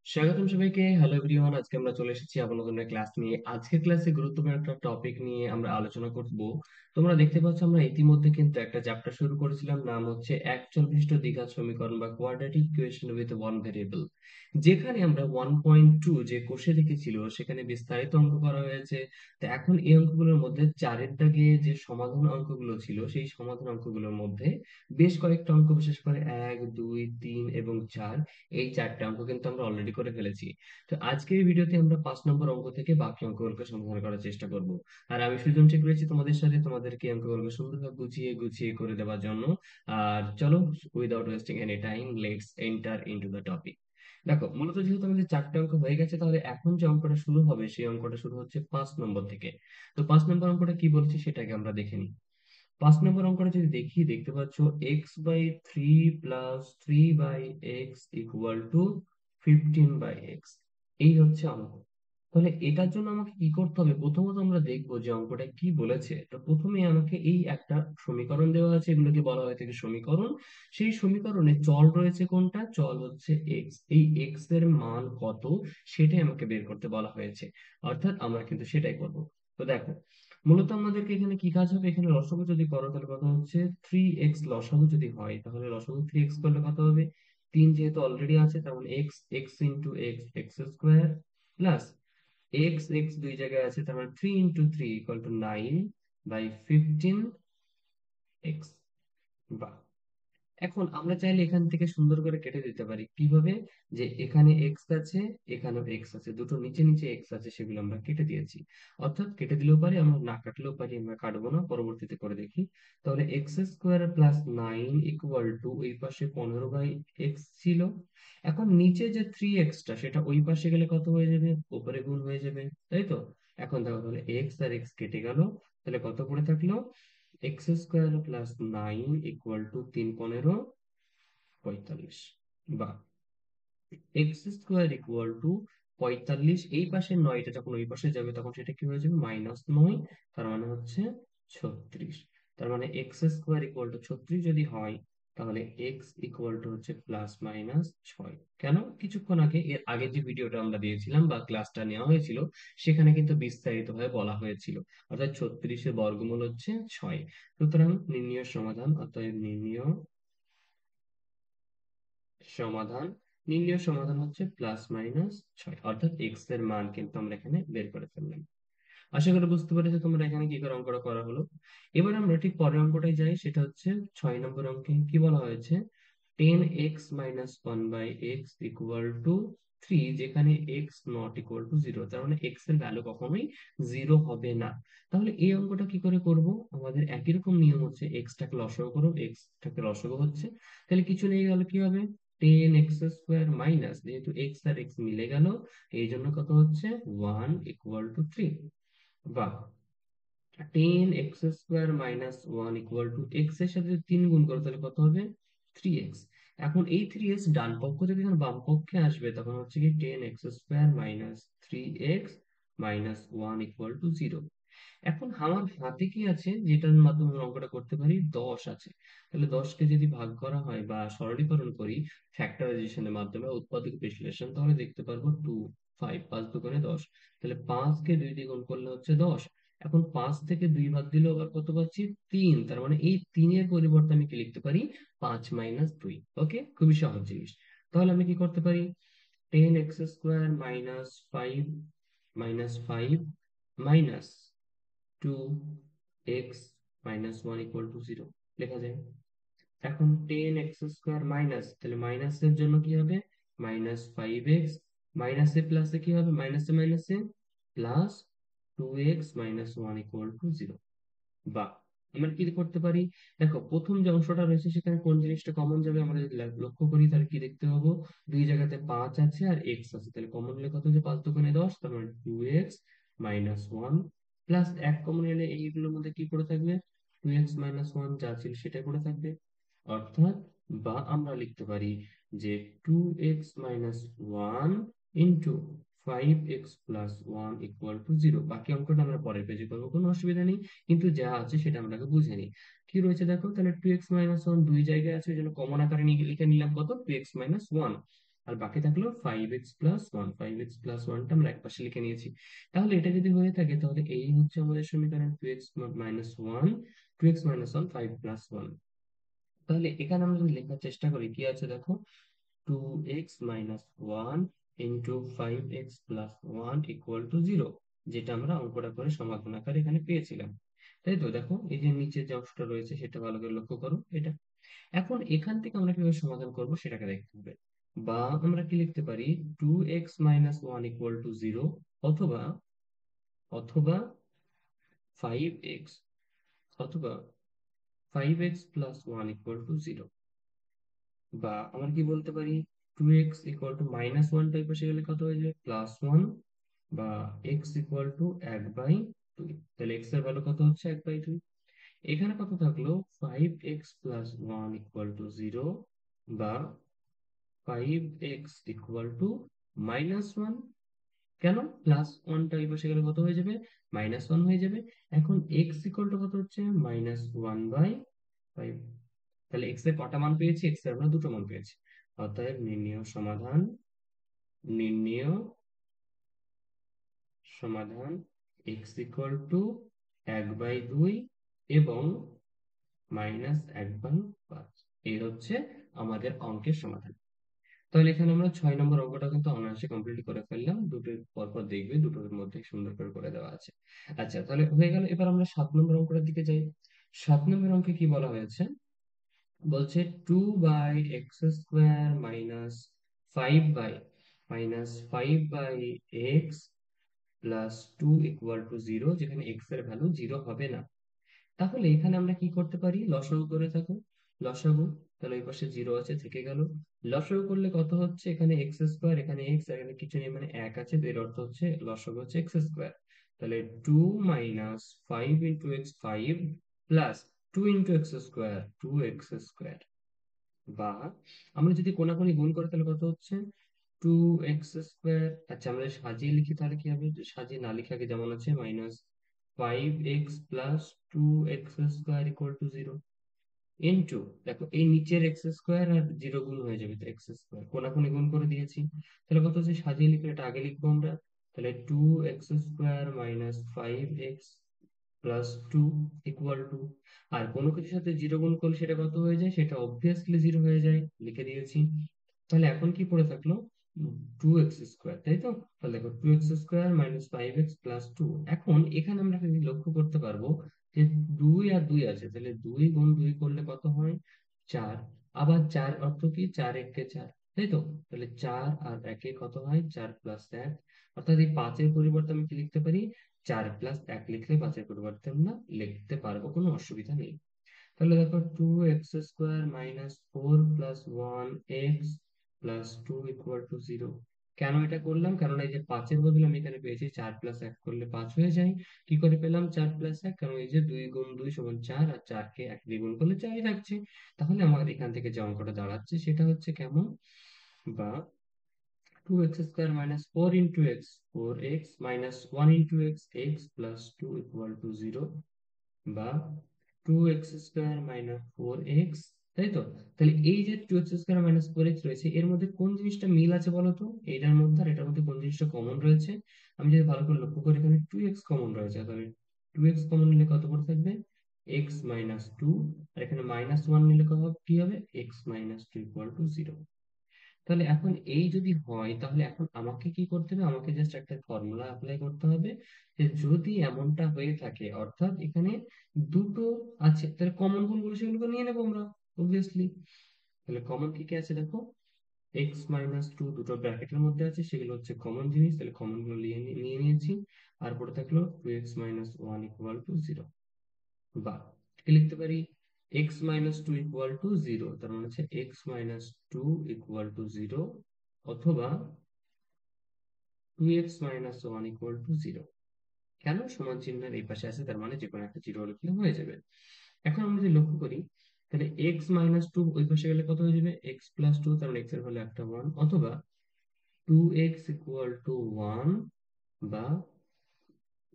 স্বাগতম সবাইকে। Hello everyone, আজকে আমরা চলে এসেছি আবার নতুন একটা ক্লাস নিয়ে। আজকের ক্লাসে গুরুত্বপূর্ণ একটা টপিক নিয়ে আমরা আলোচনা করব। তোমরা দেখতে পাচ্ছ আমরা ইতিমধ্যে কিন্তু একটা চ্যাপ্টার শুরু করেছিলাম, নাম হচ্ছে একচল বিশিষ্ট দ্বিঘাত সমীকরণ বা quadratic equation with one variable. যেখানে আমরা 1.2 যে কোষে দেখেছিল সেখানে বিস্তারিত অঙ্ক করা হয়েছে। তো এখন এই অঙ্কগুলোর মধ্যে চারের দাগে যে সমাধান অঙ্কগুলো ছিল সেই সমাধান অঙ্কগুলোর মধ্যে বেশ কয়েকটা অঙ্ক, বিশেষ করে 1, 2, 3 এবং 4, এই চারটে অঙ্ক কিন্তু আমরা অলরেডি করে ফেলেছি। তো আজকের এই ভিডিওতে আমরা 5 নম্বর অঙ্ক থেকে বাকি অঙ্কগুলোকে সমাধান করার চেষ্টা করব। আর আমি সৃজনশীল রয়েছি তোমাদের সাথে, তোমাদেরকে এই অঙ্কগুলোকে সুন্দরভাবে গুছিয়ে গুছিয়ে করে দেওয়ার জন্য। আর চলো, without wasting any time, let's enter into the topic. দেখো, মূলত যেহেতু আমাদের চারটে অঙ্ক হয়ে গেছে, তাহলে এখন যে অঙ্কটা শুরু হবে সেই অঙ্কটা শুরু হচ্ছে 5 নম্বর থেকে। তো 5 নম্বর অঙ্কটা কি বলছে সেটাকে আমরা দেখে নিই। 5 নম্বর অঙ্কটা যদি দেখি, দেখতে পাচ্ছ x/3 + 3/x = 15/x। এই হচ্ছে অঙ্ক। তাহলে এটার জন্য আমাকে কি করতে হবে? প্রথমত আমরা দেখবো যে অঙ্কটা কি বলেছে। তো প্রথমে আমাকে এই একটা সমীকরণ দেওয়া আছে, এগুলোকে বলা হয়ে থাকে সমীকরণ। সেই সমীকরণে চল রয়েছে কোনটা? চল হচ্ছে এক্স। এই এক্স এর মান কত সেটাই আমাকে বের করতে বলা হয়েছে। অর্থাৎ আমরা কিন্তু সেটাই করব। তো দেখো, মূলত আমাদেরকে এখানে কি কাজ হবে? এখানে লসাগু যদি করো তাহলে কত হচ্ছে 3x। লসাগু যদি হয় তাহলে লসাগু 3x করলে কত হবে? 3 যেহেতু অলরেডি আছে, তার মানে x, x প্লাস x দুই জায়গায় আছে, তার মানে 3 × 3 = 9/15x। বাহ! এখন আমরা চাইলে এখান থেকে সুন্দর করে কেটে দিতে পারি। কিভাবে? যে এখানে এক্স আছে, এখানেও এক্স আছে, দুটো নিচে নিচে এক্স আছে, সেগুলো আমরা কেটে দিয়েছি। অর্থাৎ কেটে দিলেও পারি, আমরা না কাটলেও পারি, আমরা কাটবো না, পরবর্তীতে করে দেখি। তাহলে x² + 9 = ওই পাশে 15/x ছিল। এখন নিচে যে 3x সেটা ওই পাশে গেলে কত হয়ে যাবে? উপরে গুণ হয়ে যাবে, তাই তো? এখন দেখো, তাহলে এক্স আর এক্স কেটে গেল, তাহলে কত পড়ে থাকলো? x² + 9 = 3 × 15 = 45। বা x² = 45, এই পাশের 9টা যখন ওই পাশে যাবে তখন সেটা কি হয়ে যাবে? -9, তার মানে হচ্ছে 36। তার মানে x² = 36 যদি হয়, তাহলে x হচ্ছে +-6। কেন? কিছুক্ষণ আগে, এর আগে যে ভিডিওটা আমরা দিয়েছিলাম বা ক্লাসটা নেওয়া হয়েছিল, সেখানে কিন্তু বিস্তারিতভাবে বলা হয়েছিল। অর্থাৎ 36 এর বর্গমূল হচ্ছে 6। সুতরাং নির্ণয় সমাধান, অতএব সমাধান নির্ণয় সমাধান হচ্ছে +-6, অর্থাৎ এক্স এর মান কিন্তু আমরা এখানে বের করে ফেললাম। আশা করি বুঝতে পেরেছো তোমরা এখানে কি করে অঙ্কটা করা হলো। এবার আমরা ঠিক পরের অঙ্কটায় যাই, সেটা হচ্ছে 6 নম্বর অঙ্কে কি বলা হয়েছে? 10x - 1/x = 3, যেখানে x ≠ 0। তার মানে x এর ভ্যালু কখনোই 0 হবে না। তাহলে এই অঙ্কটা কি করে করব? আমাদের একই রকম নিয়ম হচ্ছে, x টাকে লসাগু করো, x টাকে লসাগু হচ্ছে। তাহলে কিছু নেই গেলে কি হবে? 10x² মাইনাস, যেহেতু x আর x মিলে গেল, এই জন্য কত হচ্ছে 1 = 3। বা 10x² - 1 = x এর সাথে 3 গুণ করো, তাহলে কত হবে? 3x। এখন এই 3x ডান পক্ষ থেকে যখন বাম পক্ষে আসবে, তখন হচ্ছে কি 10x² - 3x - 1 = 0। এখন আমার হাতে কি আছে যেটার মাধ্যমে আমরা অঙ্কটা করতে পারি? 10 আছে। তাহলে 10কে যদি ভাগ করা হয় বা সরলীকরণ করি ফ্যাক্টরাইজেশনের মাধ্যমে, উৎপাদক বিশ্লেষণ, তাহলে দেখতে পারবো 2 5 5 দুগুণে 10। তাহলে 5 কে 2 দিয়ে গুণ করলে হচ্ছে 10। এখন 5 থেকে 2 বাদ দিলে আবার কত পাচ্ছি? 3। তার মানে এই 3 এর পরিবর্তে আমি কি লিখতে পারি? 5 - 2। ওকে, খুবই সহজ জিনিস। তাহলে আমি কি করতে পারি? 10x² - 5 মাইনাস 2x - 1 = 0 লেখা যায়। এখন 10x² মাইনাস, তাহলে মাইনাসের জন্য কি হবে? -5x, মাইনাসে প্লাসে কি হবে? মাইনাসে মাইনাসে প্লাস 2x - 1 = 0। বা আমরা কি করতে পারি? দেখো, প্রথম যে অংশটা রয়েছে সেখানে কোন জিনিসটা কমন যাবে আমরা যদি লক্ষ্য করি, তাহলে কি দেখতে পাবো? দুই জায়গাতে 5 আছে আর x আছে, তাহলে কমন নিলে কত হচ্ছে? 5 দুগুণে 10, তার মানে 2x - 1 প্লাস 1 কমন এলে এইগুলোর মধ্যে কি পড়ে থাকবে? 2x - 1 যা ছিল সেটাই পড়ে থাকবে। অর্থাৎ, বা আমরা লিখতে পারি যে 2x - 1 ইন্টু 5x + 1 = 0। বাকি অঙ্কটা আমরা পরের পেজে করবো, কোনো অসুবিধা নেই। কিন্তু যা আছে সেটা আমরা আগে বুঝে নিই। কি রয়েছে দেখো, তাহলে 2x - 1 দুই জায়গায় আছে, ওই জন্য কমন আকারে নিয়ে লিখে নিলাম কত? 2x - 1। আর বাকি থাকলো 5x+1। 5x+1টা আমরা একপাশে লিখে নিয়েছি। তাহলে এটা যদি হয়ে থাকে তাহলে এই হচ্ছে আমাদের সমীকরণ 2x-1, 2x-1, 5+1। তাহলে এখানে আমরা যদি লেখার চেষ্টা করি কি আছে দেখো, 2x-1 into 5x+1 equal to 0, যেটা আমরা অঙ্কটা করে সমাধান আকারে এখানে পেয়েছিলাম। তাই তো, দেখো এই যে নিচে যে অংশটা রয়েছে সেটা ভালো করে লক্ষ্য করো এটা। এখন এখান থেকে আমরা কিভাবে সমাধান করব সেটাকে দেখতে হবে। বা আমরা কি লিখতে পারি, 2x-1 ইকুয়াল টু 0, অথবা অথবা 5x, অথবা 5x+1 ইকুয়াল টু 0। বা আমরা কি বলতে পারি, 2x ইকুয়াল টু -1 টাইপ বসে গেলে কত হয়ে যাবে, +1। বা x ইকুয়াল টু 1/2। তাহলে x এর ভ্যালু কত হচ্ছে, 1/2। এখানে কত থাকলো, 5x+1 ইকুয়াল টু 0, বা 5x ইকুয়াল টু -1। কেন, +1টা এই পাশে গেলে কত হয়ে যাবে, -1 হয়ে যাবে। এখন x ইকুয়াল টু কত হচ্ছে, -1/5। তাহলে x এর কটা মান পেয়েছি, x এর আমরা দুটো মান পেয়েছি। অতএব নির্ণেয় সমাধান x ইকুয়াল টু 1/2 এবং -1/5। এই হচ্ছে আমাদের অঙ্কের সমাধান। তাহলে এখানে আমরা 6 নম্বর অঙ্কটা কিন্তু অনায়াসে কমপ্লিট করে ফেললাম। দুটোর পরপর দেখবে, দুটোর মধ্যে সুন্দর করে করে দেওয়া আছে। আচ্ছা, তাহলে হয়ে গেল। এবার আমরা 7 নম্বর অঙ্কটার দিকে যাই। 7 নম্বর অঙ্কে কি বলা হয়েছে, বলছে 2x² -5/x plus 2 equal to 0, যেখানে x এর ভ্যালু 0 হবে না। তাহলে এখানে আমরা কি করতে পারি, লসাগু করে থাকো। লসাগু, তাহলে ওই পাশে 0 আছে, থেকে গেল। লসাগু করলে কত হচ্ছে, এখানে x², এখানে x, এখানে কিছু নেই মানে 1 আছে, তো এর অর্থ হচ্ছে লসাগু হচ্ছে x²। তাহলে 2 - 5 into x, 5, plus 2 into x², 2x²। বা আমরা যদি কোনাকুনি গুণ করে তাহলে কত হচ্ছে, 2x²। আচ্ছা, আমরা সাজিয়ে লিখি তাহলে কি হবে, সাজিয়ে না লিখে আগে যেমন আছে, -5x plus 2x² equal to 0, into, দেখো এই নিচের x² আর 0 গুণ হয়ে যাবে, তো x², কোনাকুনি গুণ করে দিয়েছি। তাহলে কত হচ্ছে, সাজিয়ে লিখলে এটা আগে লিখবো আমরা। তাহলে 2x² -5x plus 2 equal to, আর কোনো কিছুর সাথে 0 গুণ করলে সেটা কত হয়ে যায়, সেটা অবভিয়াসলি 0 হয়ে যায়, লিখে দিয়েছি। তাহলে এখন কি পড়ে থাকলো, 2x², তাই তো। তাহলে দেখো 2x² -5x প্লাস 2। এখন এখানে আমরা একটা জিনিস লক্ষ্য করতে পারবো যে 2 আর 2 আছে, তাহলে 2 গুণ 2 করলে কত হয়, 4। আবার 4 অর্থ কি, 4 একে 4, তাই তো। তাহলে 4 আর 1 কত হয়, 4 প্লাস 1। অর্থাৎ এই 5-এর পরিবর্তে আমি কি লিখতে পারি, 4+1 লিখলে 5-এর পরিবর্তে আমরা লিখতে পারবো, কোনো অসুবিধা নেই। তাহলে দেখো 2x² -4 plus 1x plus 2 equal to 0। কেন এটা করলাম, কারণ এই যে 5-এর বদলে আমি এখানে পেয়েছি 4+1 করলে 5 হয়ে যায়। কি করে পেলাম 4+1, কারণ এই যে 2 গুণ 2 সমান 4, আর 4কে 1 দিয়ে গুণ করলে 4ই থাকছে। তাহলে আমার এখান থেকে যে অঙ্কটা দাঁড়াচ্ছে সেটা হচ্ছে কেমন, বা 2x² -4 into x, 4x minus 1 into x, x plus 2 equal to 0, বা 2x² -4x, তাই তো। তাহলে এই যে 2x² -4x রয়েছে, এর মধ্যে কোন জিনিসটা মিল আছে বলো তো, এইটার মধ্যে আর এটার মধ্যে কোন জিনিসটা কমন রয়েছে। আমি যদি ভালো করে লক্ষ্য করি, এখানে 2x কমন রয়েছে, তাহলে 2x কমন নিলে কত করে থাকবে, x minus 2, আর এখানে -1 নিলে কত কি হবে, x minus 2 equal to 0। তাহলে এখন এই যদি হয়, তাহলে এখন আমাকে কি করতে হবে, আমাকে জাস্ট একটা ফর্মুলা অ্যাপ্লাই করতে হবে, যে যদি এমনটা হয়ে থাকে, অর্থাৎ এখানে দুটো আছে, তাহলে কমন কোনগুলো সেগুলো নিয়ে নেবো আমরা, অবভিয়াসলি। তাহলে কমন কি কি আছে দেখো, x-2 দুটো ব্র্যাকেটের মধ্যে আছে, সেগুলো হচ্ছে কমন জিনিস, তাহলে কমন গুলো নিয়ে নিয়েছি। আর পরে থাকলো 2x-1 ইকুয়াল টু 0। বা কি লিখতে পারি, x-2 ইকুয়াল টু 0, তার মানে হচ্ছে x-2 ইকুয়াল টু 0, অথবা 2x-1 ইকুয়াল টু 0। কেন, সমান চিহ্নের এই পাশে আছে, তার মানে যে কোনো একটা 0 লিখলে হয়ে যাবে। এখন আমরা যদি লক্ষ্য করি, তাহলে x-2 ওই পাশে গেলে কত হয়ে যাবে, x প্লাস 2, তার মানে x এর ভ্যালু একটা 1, অথবা 2x ইকুয়াল টু 1,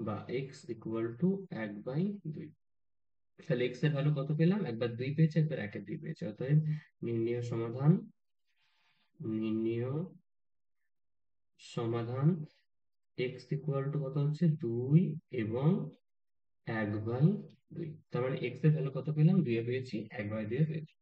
বা x ইকুয়াল টু 1/2। তাহলে x এর ভ্যালু কত পেলাম, একবার 2 পেয়েছে, একবার 1-এর 2 পেয়েছে। অতএব নির্ণেয় সমাধান নির্ণেয় সমাধান এক্স ইকুয়াল টু কত হচ্ছে 2 এবং 1/2। তার মানে এক্স এর ভ্যালু কত পেলাম, 2 এ পেয়েছি, 1/2 পেয়েছি।